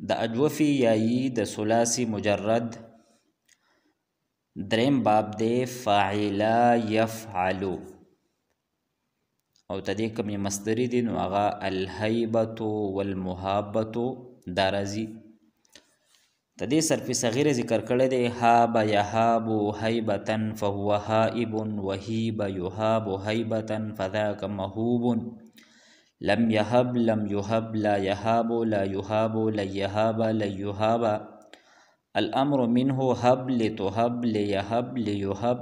د اجوفي یایی د ثلاثي مجرد دریم باب دی فاعلا یفعلو او تدې کومې مصدري دي نو هغه الهیبة والمحابة دا راځي. تدې صرف صغیر ذکر کړی دی هاب یهاب هیبة فهو هائب وهیب یهاب هیبة فذاک مهوب لم يهب لم يهب لا يهاب لا يهاب لن يهاب لن يهاب الأمر منه هب لتهب ليهب ليهب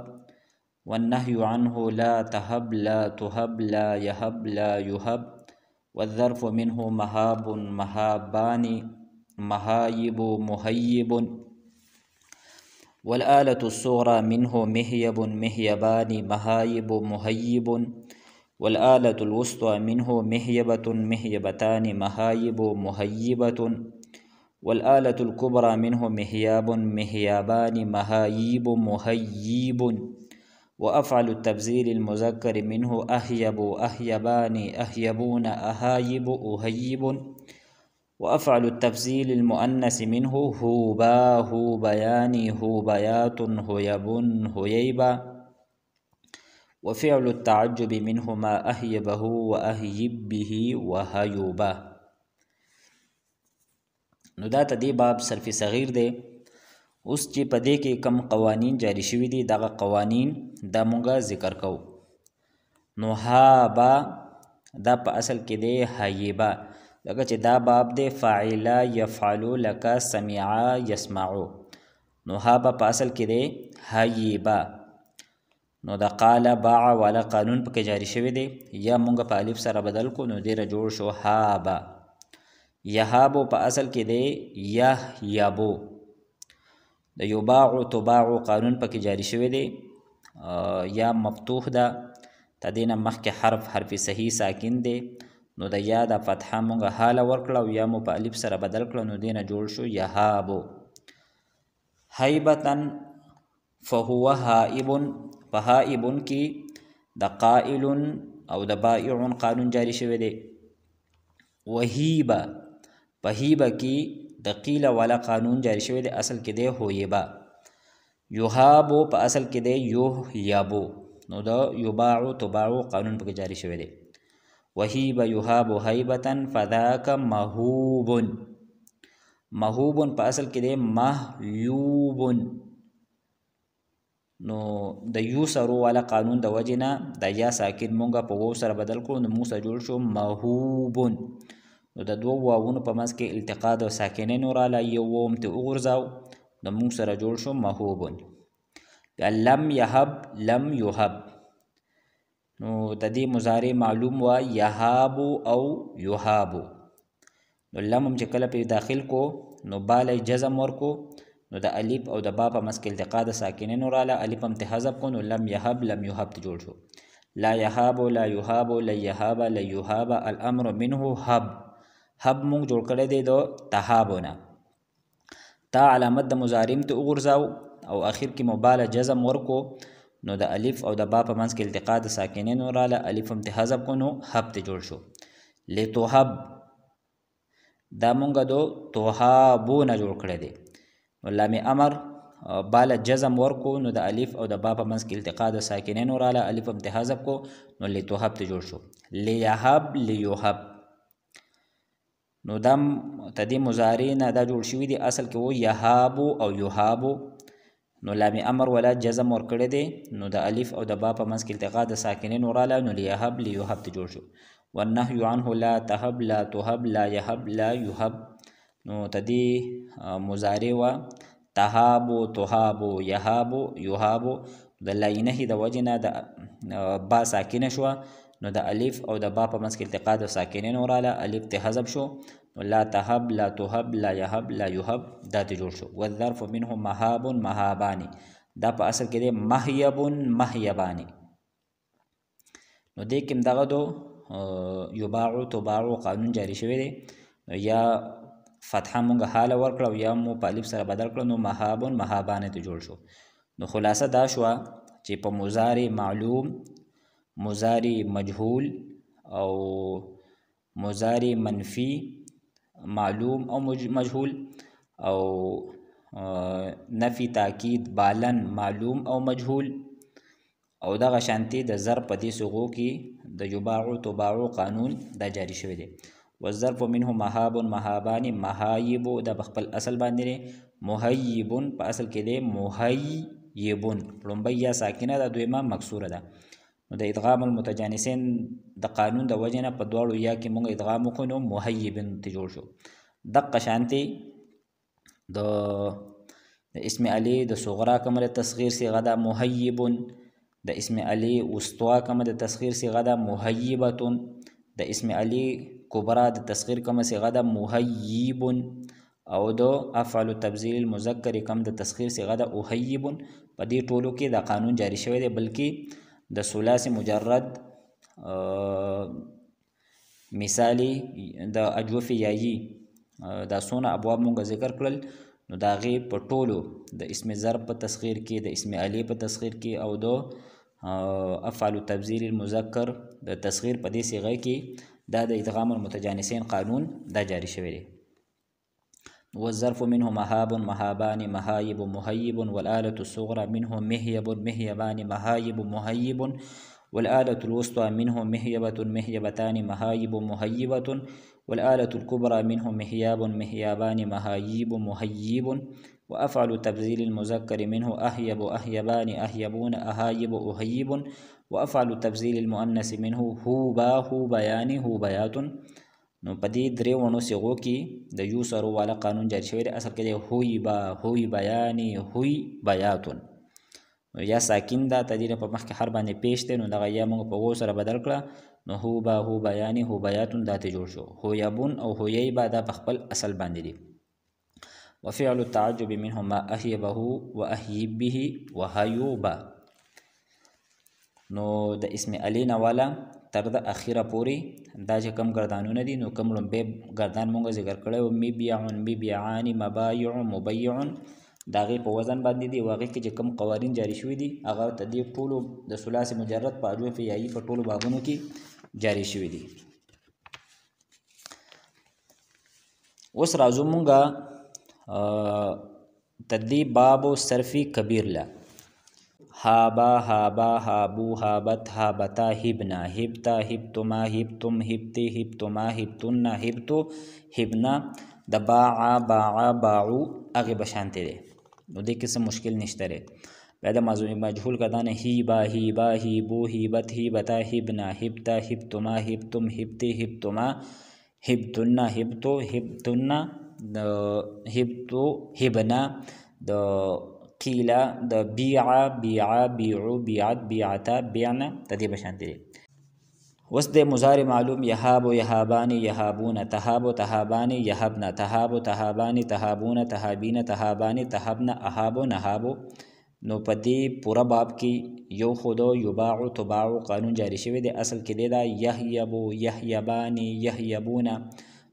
والنهي عنه لا تهب لا تهب لا يهب لا يهب والظرف منه مهاب مهابان مهايب مهيب والآلة الصغرى منه مهيب مهيبان مهايب مهيب والآلة الوسطى منه مهيبة مهيبتان مهايب مهيبة والآلة الكبرى منه مهياب مهيابان مهايب مهيب وأفعل التبذير المذكر منه أهيب أهيبان أهيبون أهايب أهيب وأفعل التفضيل المؤنث منه هوبا هوبيان هوبيات هيب هييبا وفعل التعجب منه ما أهيبه وأهيب به وهيوبا. نو دا تدې باب صرف صغیر دی. اوس چې په دې کې کم قوانین جاری شوي دي دغه قوانین دا مونږه ذکر کوو. نو هابا دا په اصل کې دی هیبا، لکه چې دا باب دی فاعلا یفعلو لکه سمعا یسمعو. نو هابا په اصل کې دی هیبا. نو دا قال باع والا قانون پکې جاری شوی دی، یا مونږ په الف سره بدل کو نو ډیره جوړ شو هابا. یهابو په اصل کې دی یهیبو. د یباع تباع قانون پکې جاری شوی دی، یا مفتوح ده تدې نه مخکې حرف صحیح ساکن دی، نو د یا د فتحه مونږ حاله ورکړه او یا مو په الف سره بدل کړه نو دې نه جوړ شو یهابو. هیبتن فهو هائب، په هائبن کې د قائل او د بائع قانون جاری شوی دی. وهیبه په هیبه کې د قیل والا قانون جاری شوی دی، اصل کې دی هویبه. یهابو په اصل کې دی یهیبو، نو د یباع تباع قانون پکې جاری شوی دی. وهیب یهاب هیبتن فذاک مهوبن. مهوبن په اصل کې دی مهیوبن، نو د یو سرو والا قانون د وجې نه د یا ساکن مونږه په وو سره بدل کړو نو موږ سره جوړ شو مهوبن. نو د دوو واوونو په منځ کې التقا د ساکنینو راله، یو ووم ته وغورځاو نو موږ سره جوړ شو مهوبن. لم یهب لم یهب، نو د دې مضارع معلوم و یهابو او یهابو. نو لم هم چې کله پې داخل کو نو بالی جزم ورکو نو د الف او د با په منځ کې التقا د ساکنینو راله، الف هم ته حذف کو نو لم یهب لم یهب ته جوړ شو. لا یهابو لا یهابو لن یهاب لن یهاب الامر منه هب. هب مونږ جوړ کړی دی د تهابو نه. تا علامت د مضارع ته وغورځاو او اخر کې مو باله جزم ورکو نو د الف او د با په منځ کې التقا د ساکنینو راله، الف هم ته حذف کو نو هب ته جوړ شو. لتهب دا مونږ د تهابو نه جوړ کړی دی، نو لام امر باله جزم ورکو نو د الف او د با په منځ کې التقا د ساکنینو راله، الف هم ته حذف کو نو لتهب ته جوړ شو. لیهب لیهب، نو دا تدې مضارع نه دا جوړ شوي دي، اصل کې و یهابو او یهابو، نو لام امر ولا جزم ورکړی دی نو د الف او د با په منځ کې التقا د ساکنینو راله نو لیهب لیهب ته جوړ شو. والنهي عنه لا تهب لا تهب لا يهب لا يهب، نو تدې مضارع و تهابو تهابو یهابو یهابو، د لاینهی د وجې نه د با ساکنه شوه نو د الف او د با په منځ کې التقا د ساکنینو راله، الف ته حذف شو نو لا تهب لا تهب لا يهب لا يهب دا ته جوړ شو. والظرف منه مهاب مهابان، دا په اصل کې دی مهیب مهیبان. نو دې کې دغه دو یباع تباع قانون جاری شوی دی، یا فتحه مونږ حاله ورکړه او یا مو په الف سره بدل کړه نو مهاب مهابان ته جوړ شو. نو خلاصه دا شوه چې په مضارع معلوم، مضارع مجهول او مضارع منفی معلوم او مجهول، او نفي تاکید بالن معلوم او مجهول، او دغه شانتي د ظرف په دې صيغو کې د یباع تباع قانون دا جاری شوی دی. والظرف منه مهاب مهابان مهایب دا بخپل اصل باندې مهیب په اصل کې دی مهیب، لومبی یا ساکنه ده، دویمه مکسوره ده. نو د ادغام المتجانسین د قانون د وجنه په دواړو یا کې مونږ ادغام وکړو نو مهیب ته جوړ شو. دقه شانتي د اسم علی د صغرا کومه د تصغیر صيغه ده مهیب، د اسم علی وسطا کومه د تصغیر صيغه ده مهیبه، د اسم علی کبرا د تصغیر کومه صيغه ده مهیب، او د افعل تبذیل المذکر کوم د تصغیر صيغه ده اهیب. په دې ټولو کې دا قانون جاری شوی دی، بلکې د ثلاثي مجرد مثالی د اجوف یایی دا څونه ابواب مونږ ذکر کړل، نو د هغې په ټولو د اسم ضرب په تصغیر کې، د اسم علی په تصغیر کې، او د افعل تبذیل المذکر د تصغیر په دې صیغه کې دا د ادغام المتجانسین قانون دا جاری شوی دی. والظرف منه مهاب مهابان مهایب مهیب، والآلة الصغرى منه مهيب مهيبان مهایب مهیب، والآلة الوسطى منه مهيبة مهيبتان مهايب مهيبة، والآلة الكبرى منه مهياب مهيابان مهايب مهيب، وأفعل تبذيل المذكر منه أهيب أهيبان أهيبون أهايب أهيب، وأفعل تبذيل المؤنث منه هوبا هوبيان هوبيات. نو په دې درې وړو صيغو کې د یوسر والا قانون جاری شوی دی. اصل کې دی هویبا هویبیان هویبیاتون، یا ساکن دا تدیر په مخکې حرف باندې پیش دی، نو دغه یا موږ په و سره بدل کړه، نو هوبا هوبیان هوبیاتون دا ته جوړ شو. هویبون او هویبا دا په خپل اصل باندې دي. وفعل التعجب منه ما اهیبه واهیب به وهیوبا. نو د اسم علی نه والا تر د اخیره پوری دا چې کم گردانونه دي، نو کم لومبی گردان مونږ ذکر کړی و، میبیعون میبیعان مبایع مبیعون، د هغې په وزن باندې دي، او هغې کې چې کم قوانین جاری شوي دي هغه د دې ټولو د ثلاثي مجرد په اجوف یایي په ټولو بابونو کې جاری شوي دي. اوس راځو مونږه تدلیب بابو صرفي کبیر له. هابا هابا هابو هابت هابتا هبنا هبتا هبتما هبتم هبتی هبتما هبتن هبتو هبنا. د باعا باعا باعو هغې به شانتې دی، نو دې کې څه مشکل نشته دی. بیا د مجهول کدانه هیبا هیبا هیبو هیبت هیبتا هبنا هبتا هبتما هبتم هبتی هبتما هبتن هبتو هبتن هبتو هبنا. د قیلا د بیعا بیعا بیعو بیعت بیعتا بیعنا د دې به شانتې دی. اوس د مضارع معلوم یهابو یهابانی یهابون تهابو تهابانی یهبنا تهابو تهابانی تهابون تهابین تهابانی تهبنا اهابو نهابو. نو په دې پوره باب کې یو خودو یباع تباع قانون جاری شوی دی. اصل کې دی دا یهیبو یهیبانی یهیبونا،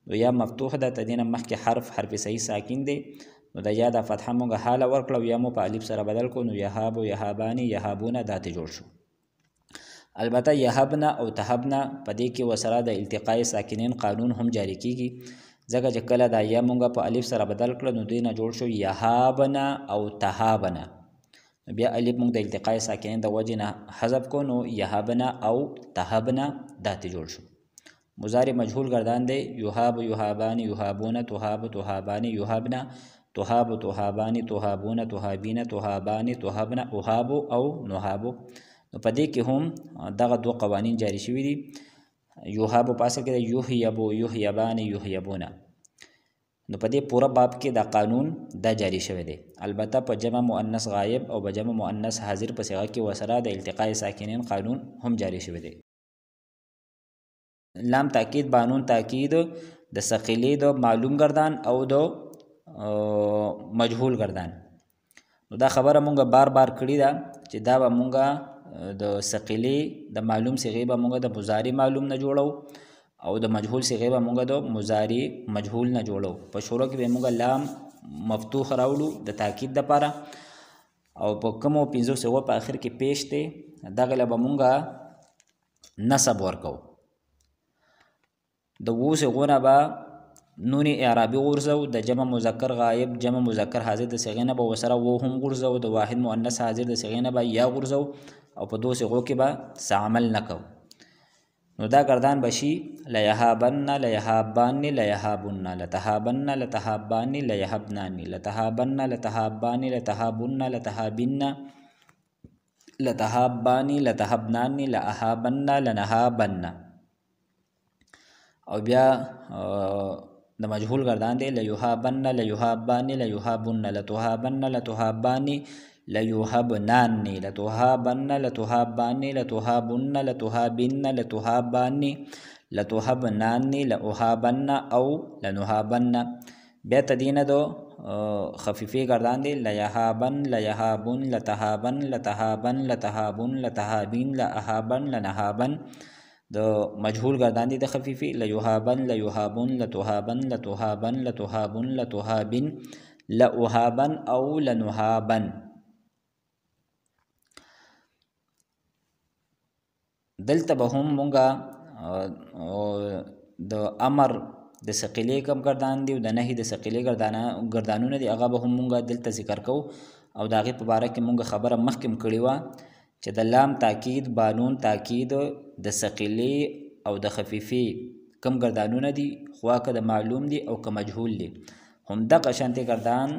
نو یا مفتوح ده، تدینه مخکې حرف صحیح ساکن دی، نو د یا د فتحه مونږ حاله ورکړه، یا مو په الف سره بدل کو، نو یهابو یهابانی یهابونه دا ته جوړ شو. البته یهبنا او تهبنا په دې کې وسره د التقاء ساکنین قانون هم جاری کیږي، ځکه چې کله دا یا مونږ په الف سره بدل کړه نو دوی نه جوړ شو یهابنا او تهابنا، بیا الف مونږ د التقاء ساکنین د وجې نه حذف کو، نو یهبنا او تهبنا دا ته جوړ شو. مضارع مجهول گردان دی، یهاب یهابانی یهابون تهاب تهابانی یهبنا تهاب تهابانی تهابون تهابین تهابانی تهبنا اهابو او نهابو. نو په دې کې هم دغه دوه قوانین جاری شوي دي. یوهابو په اصل کې د یوهیبو یوهیبان یوهیبونه، نو په دې پوره باب کې دا قانون دا جاری شوی دی. البته په جمع مؤنث غایب او په جمع مؤنث حاضر په صيغه کې وسره د التقاء ساکنین قانون هم جاری شوی دی. لام تاکید بانون تاکید د ثقیلی د معلوم گردان او د مجهول گردان. نو دا خبره مونږه بار بار کړی ده چې دا به مونږه د ثقیلی د معلوم صيغه به مونږه د مضارع معلوم نه جوړو او د مجهول صيغه به مونږه د مضارع مجهول نه جوړو. په شروع کې به مونږه لام مفتوح راوړو د تاکید لپاره، او په کومو پنځو صيغو په اخر کې پیش دی دغه له به مونږه نصب ورکو. د وو صيغو نه به نون اعرابي غرزو د جمع مذکر غائب جمع مذکر حاضر د صيغې نه به وسره و هم غرزو د واحد مؤنث حاضر د صيغې نه به یا غرزو او په دو صيغو کې به عمل نکو نو دا گردان بشي ليهابن ليهابان ليهابن لتهابن لتهابان ليهبنان لتهابن لتهابان لتهابن لتهابن لتهابان لتهبنان لأهابن لنهابن او بیا د مجهول گردان دی ليهابن ليهابان ليهابن لتهابن لتهابان ليهبنان لتهابن لتهابان لتهابن لتهابن لتهابان لتهبنان لأهابن او لنهابن بیا تدین دو خفیفی گردان دی لیهابن لیهابن لتهابن لتهابن لتهابن لتهابین لأهابن لنهابن د مجهول گردان دی د خفیفی لیهابن لیهابن لتهابن لتهابن لتهابن لتهابن لأهابن او لنهابن دلته به هم مونږه د امر د ثقيلې کم گردان دی او د نهي د ثقيلې گردانونه دی هغه به هم مونږه دلته ذکر کو او د هغې په باره کې مونږه خبره مخکې کړې وه چې د لام تاکید بانون تاکید د ثقيلې او د خفیفې کم گردانونه دي خوا که د معلوم دي او که مجهول دي هم دغه شانتې گردان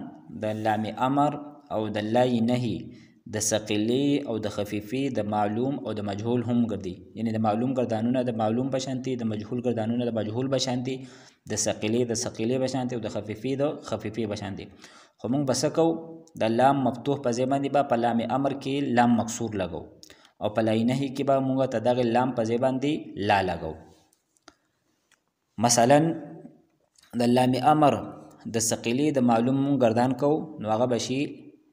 د لام امر او د لای نهي د ثقيلې او د خفیفې د معلوم او د مجهول هم ګرځي یعنی د معلوم گردانونه د معلوم بشانتي د مجهول گردانونه د مجهول بشانتي د ثقيلې د ثقيلې بشانتي او د خفیفې د خفیفې بشانتي خو موږ بس کو د لام مفتوح په ځای باندې به په لام امر کې لام مکسور لګو او په لای نهي کې به موږ ته دغه لام په ځای باندې لا لګو مثلا د لام امر د ثقيلې د معلوم گردان کو نو هغه بشي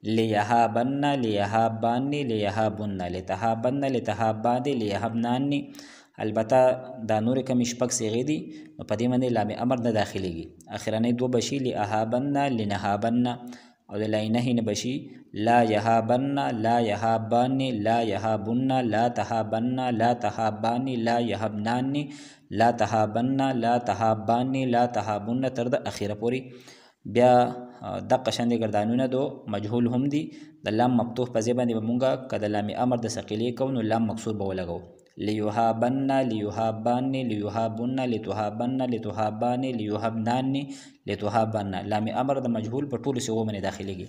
ليهابن ليهابان ليهابن لتهابن لتهابان ليهبنان البته دا نور کم شپږ صيغې دي نو په دې باندې لام امر نه داخليږي اخرنۍ دو بشي لأهابن لنهابن او د لای نهي نه بشي لا يهابن لا يهابان لا يهابن لا تهابن لا تهابان لا يهبنان لا تهابن لا تهابان لا تهابن تر د اخیره پوری بیا د قشند گردانونه دو مجهول هم دي د لام مفتوح په ځای باندې مونږه کده لام امر د ثقيلې کو نو لام مکسور به ولګو ليهابن ليهابان ليهابن لتهابن لتهابان ليهبنان لتهابن لام امر د مجهول په ټولو صيغو باندې داخليږي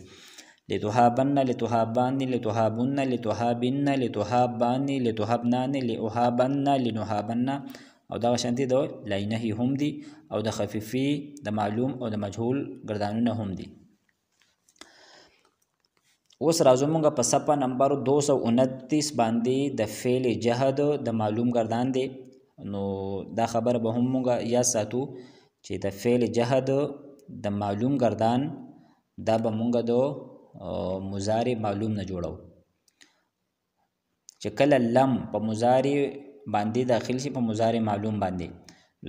لتهابن لتهابان لتهابن لتهابن لتهابان لتهبنان لأهابن لنهابن او دا شانتي دو لای نهي هم دي او د خفیفي د معلوم او د مجهول گردانونه هم دي اوس راځو موږ په صفحه نمبر 229 باندې د فعل جهد د معلوم گردان دی نو دا خبر به هم موږ یا ساتو چې د فعل جهد د معلوم گردان دا به موږ د مضارع معلوم نه جوړو چې کله لم په مضارع باندې داخل شي په مضارع معلوم باندې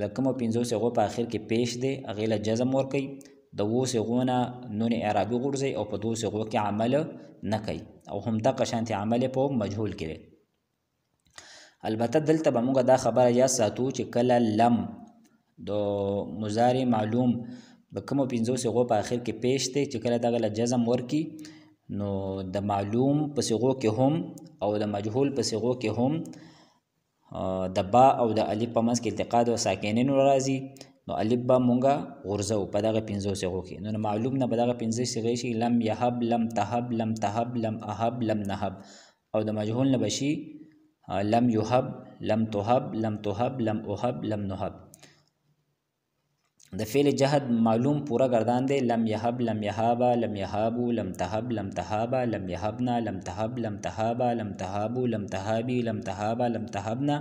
لکه مو 15 صيغو په اخر کې پیش دی هغه له جزم ور کوي د وو صيغونه نون اعرابي غورځي او په دو صيغو کې عمل نه کوي او هم دغه شانتي عمل په مجهول کې البته دلته به موږ دا خبره یا ساتو چې کله لم د مضارع معلوم به کوم 15 صيغو په اخر کې پیش دی چې کله دغه له جزم ور کوي نو د معلوم په صيغو کې هم او د مجهول په صيغو کې هم د با او د الف په منځ کې التقاء او ساکنین راځي نو الف با مونږه غرزو په دغه 15 صيغو کې نو معلوم نه په دغه 15 صيغې شي لم يهب لم تهب لم تهب لم اهب لم نهب او د مجهول نه بشي لم يهب لم تهب لم تهب لم اهب لم نهب د فعل جهد معلوم پورا گردان دی لم يهب لم يهابا لم يهابو لم تهب لم تهابا لم يهبنا لم تهب لم تهابا لم تهابو لم تهابي لم تهابا لم تهبنا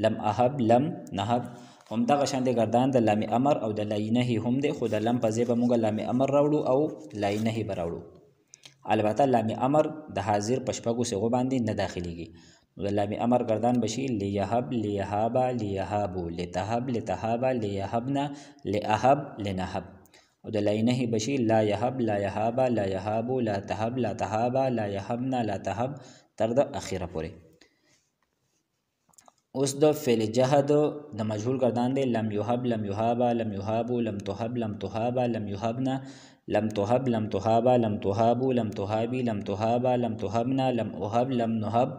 لم اهب لم نهب هم دغه شان دی گردان د لام امر او د لای نهي هم دی خو د لم په ځای به موږ لام امر راوړو او لای نهي به راوړو البته لام امر د حاضر په شپږو صيغو باندې نه داخليږي د لام امر گردان بشي ليهب ليهابا ليهابو لتهب لتهابا ليهبنا لأهب لنهب او د لای نهي بشي لا يهب لا يهابا لا يهابو لا تهب لا تهابا لا يهبنا لا تهب تر د اخیره پورې اوس د فعل جهد د مجهول گردان دی لم یهب لم یهابا لم یهابو لم تهب لم تهابا لم یهبنا لم تهب لم تهابا لم تهابو لم تهابی لم تهابا لم تهبنا لم اهب لم نهب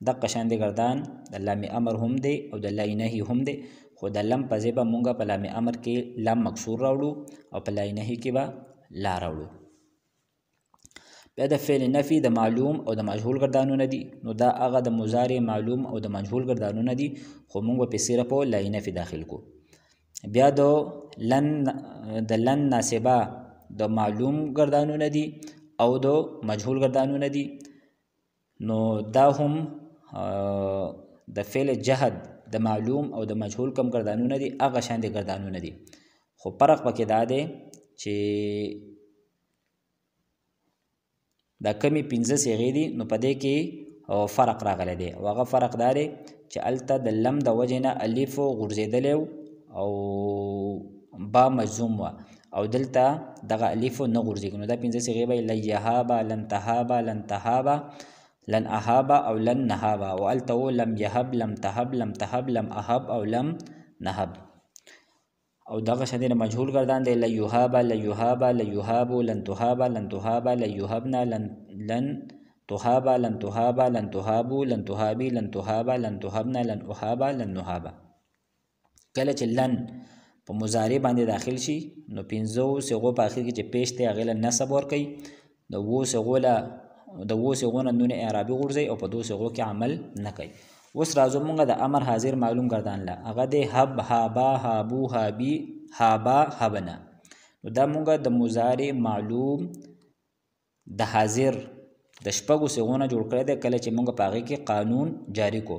دقه شان دی گردان د لام امر هم دی او د لای نهی هم دی خو د لم په ځای به مونږه په لام امر کې لام مکسور راوړو او په لای نهی کې به لا راوړو. بیا د فعل نفی د معلوم او د مجهول گردانونه دي نو دا هغه د مضارع معلوم او د مجهول گردانونه دي خو مونږ په صرف په لای نفی داخل کو. بیا د لن ناسبه د معلوم گردانونه دي او د مجهول گردانونه دي نو دا هم د فعل جهد د معلوم او د مجهول کم گردانونه دي هغه شان دي گردانونه دي خو فرق پکې دا دی چې دا کمی 15 صيغې دي نو په دې کې فرق راغلی دی او هغه فرق دا دی چې الته د لم د وجې نه الف غورځېدلی او با مجزوم وه او دلته دغه الف نه غورځېږي نو دا 15 صيغې به لن یهابا لن تهابا لن تهابا لن اهابا او لن نهابا او الته لم یهب لم تهب لم تهب لم اهب او لم نهب. او دغه شدید مجهول گردان دی لن یهابا لن یهابا لن یهابو لن تهابا لن تهابا لن یهبنا لن تهابا لن تهابا لن تهابو لن تهابی لن تهابا لن تهبنا لن اهابا لن نهابا. کله چې لن په مضارع باندې داخل شي نو 15 صيغو په اخر کې چې پیش ته هغه نصب ورکي د وو صيغو نه نون اعرابي غورځي او په دو صيغو کې عمل نه کوي. اوس راځو مونږه د امر حاضر معلوم گردان لا هغه د حب هابا هابو هابی هابا هبنا نو دا مونږه د مضارع معلوم د حاضر د شپږو صيغونه جوړ کړی دی کله چې مونږ په هغې کې قانون جاری کو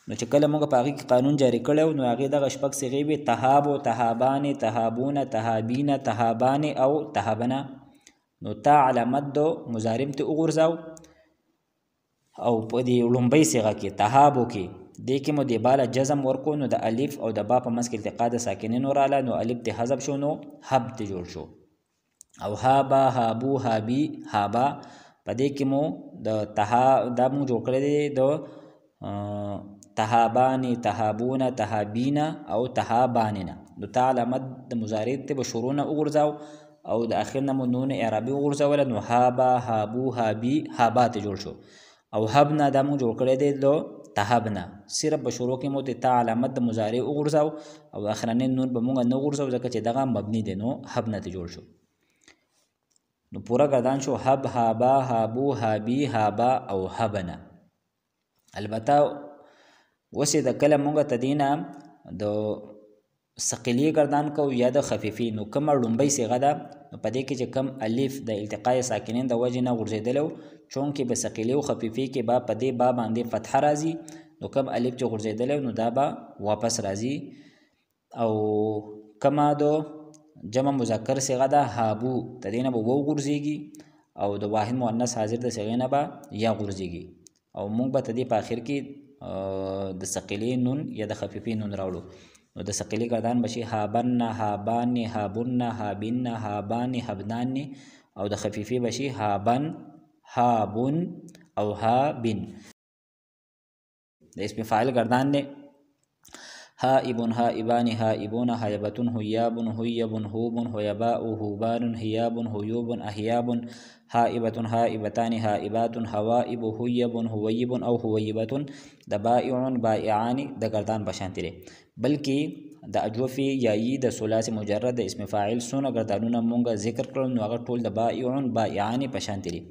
نو چې کله مونږ په هغې کې قانون جاری کړی نو هغې دغه شپږ صيغې وي تهابو تهابانې تهابونه تهابینه تهابانې او تهابنه نو تا علامت د مضارع ته وغورځاو او په دې لومبۍ صيغه کې تهابو کې دې کې مو د بالا جزم ورکو نو د الف او د با په منځ کې التقا د ساکنین رااله نو الف ته حذف شو نو حب ته جوړ شو او هابا هابو هابی هابا په دې کې مو د دا مو جوړ کړی دی د تهابانی تهابونه تهابینا او تهاباننا نو تا علامت د مضارع ته به شروع نه وغورځاو او د اخر نه مو نون اعرابي وغورځوله نو هابا هابو هابی هابا ته جوړ شو او هبنا دا مو جوړ کړی دی لو تهبنا صرف به شروع کې مو ته تا علامت د مضارع وغورځاو او اخرنی نون به مونږ نه وغورځو ځکه چې دغه مبني دی نو هبنا ته جوړ شو نو پورا گردان شو هب هابا هابو هابی هابا او هبنا. البته وسې د کله مونږ ته دینه د ثقیلی گردان کو یا د خفیفی نو کومه لومبۍ صيغه ده نو په دې کې چې کم الف د التقاء ساکنین د وجې نه غورځېدلی چونکې به ثقیلی او خفیفی کې با په دې با باندې فتحه راځي نو کم الف چې غورځېدلی نو دا به واپس راځي او کما د جمع مذکر صيغه ده هابو د دې نه به وو غورځېږي او د واحد مؤنث حاضر د صيغې نه به یا غورځېږي او موږ به د دې په آخر کې د ثقیلی نون یا د خفیفی نون راوړو نو د ثقیلی گردان بشي هابن هابان هابن هابن هابان هبنان او د خفیفی بشي هابن هابن او هابن. د اسم فاعل گردان نه هائبن هائبان هائبون هائبتون هيابن هيبن هوبن هيباء هوبان هيابن هيوبن احيابن هائبتون هائبتان هائبات هوائب هيبن هويبن او هويبتون د بائعون بائعان د گردان بشانتی لري بلکې د اجوفي یایی د ثلاثي مجرد د اسم فاعل سونه گردانونه مونږه ذکر کړل نو هغه ټول د بائعون بائعان بشانتی لري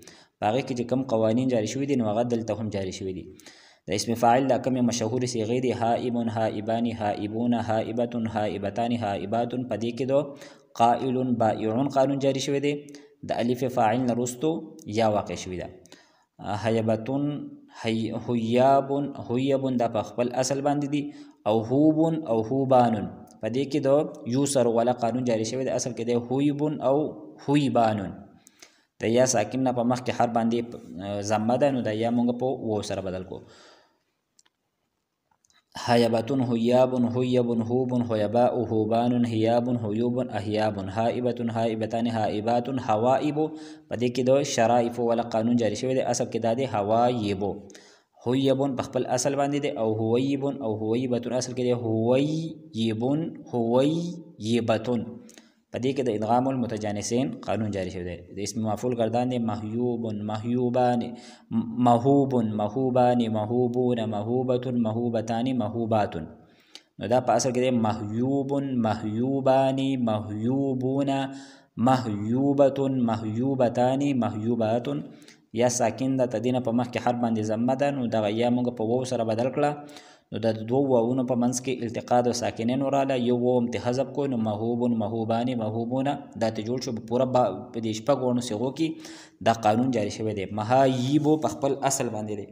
هغه کې چې کوم قوانین جاری شوي دي نو هغه دلته هم جاری شوي دي. د اسم فاعل د کوم مشهور صيغې دي هائبون هائبان هائبون هائبتون هائبتان هائبات په دې کې دو قائل بائعون قانون جاری شوی دی د الف فاعل نرستو یا واقع شوی ده هيبتون هيابون هيبون د په خپل اصل باندې دي او هوبون او هوبانون په دې کې دو یوسر ولا قانون جاری شوی دی اصل کې دی هویبون او هویبانون د یا ساکن نه په مخ کې هر باندې ضمه ده نو د یا مونږ په و سره بدل کو هيبتون هيابن هيبن هوبن هيباء هوبان هيابن هيوبن احيابن هائبتون هائبتان هائبات هوائب په دې کې د شرائف ولا قانون جاری شوی دی اصل کې د هوایبو هویبون په خپل اصل باندې دی او هویبون او هویبتون اصل کې دی هویبون هویبتون. په دې کې د ادغام المتجانسین قانون جاری شوی دی. د اسم مفعول گردان دی محیوبون محیوبان محوبون محوبان محوبون محوبتون محوبتان محوباتون. نو دا په اصل کې دی محیوبون محیوبان محیوبون محیوبتون محیوبتان محیوباتون. یا ساکن د تدینه په مخ کې حرف باندې ضمه ده، نو دغه یا موږ په واو سره بدل کړه، نو د دوو واوونو په منځ کې التقاء د ساکنین رااله، یو واو ته حذف کو، نو محوبون محوبان محوبون دا ته جوړ شو. په پوره په دې شپږ وړو صيغو کې دا قانون جاری شوی دی. محایبو په خپل اصل باندې دی